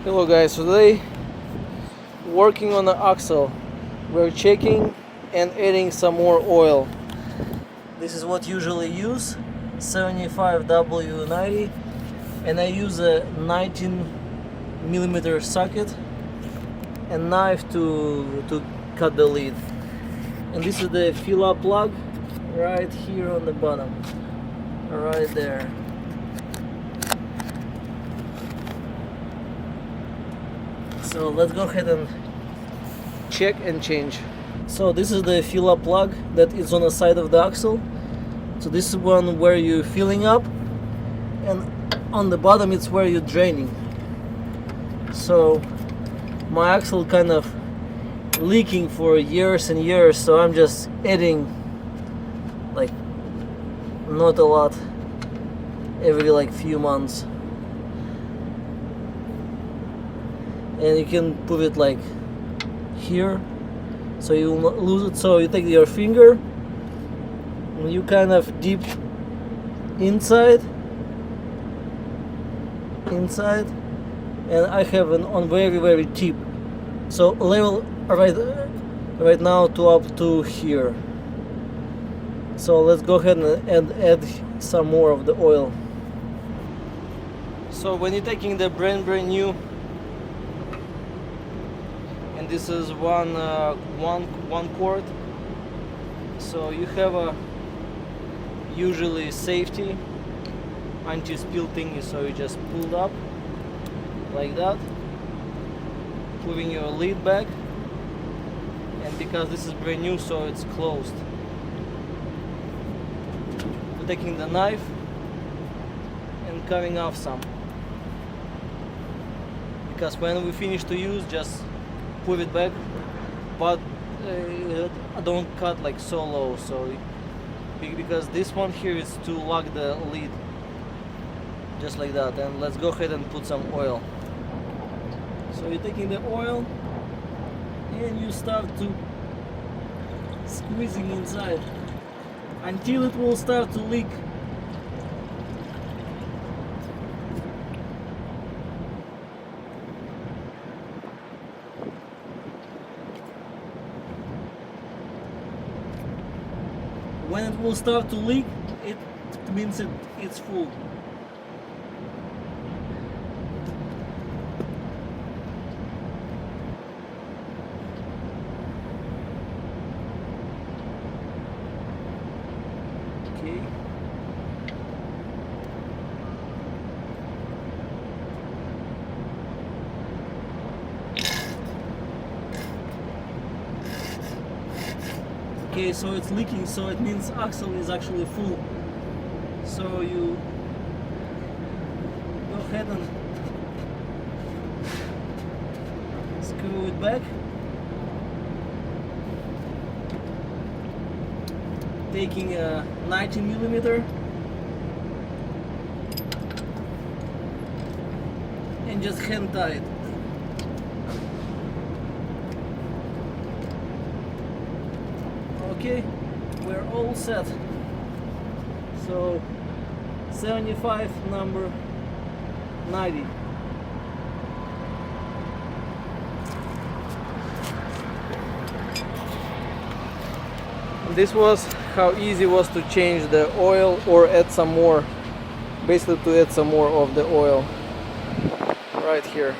Hello guys, today working on the axle. We're checking and adding some more oil. This is what usually use 75W90, and I use a 19mm socket and knife to cut the lead. And this is the fill up plug right here on the bottom, right there. So let's go ahead and check and change. So this is the fill up plug that is on the side of the axle. So this is one where you're filling up, and on the bottom it's where you're draining. So my axle kind of leaking for years and years, so I'm just adding like not a lot every like few months. And you can put it like here so you won't lose it. So you take your finger and you kind of dip inside, and I have an on very tip, so level right now to up to here. So let's go ahead and add some more of the oil. So when you're taking the brand new, and this is one quart, so you have a usually safety anti-spill thingy, so you just pull up like that, putting your lid back, and because this is brand new, so it's closed. We're taking the knife and cutting off some, because when we finish to use, just put it back, but don't cut like so low, so because this one here is to lock the lid, just like that. And let's go ahead and put some oil. So you're taking the oil and you start to squeezing inside until it will start to leak. When it will start to leak, it means it's full. Okay. Okay, so it's leaking, so it means axle is actually full. So you go ahead and screw it back, taking a 19mm and just hand tie it. Okay, we're all set. So 75 number 90. This was how easy it was to change the oil or add some more, basically to add some more of the oil right here.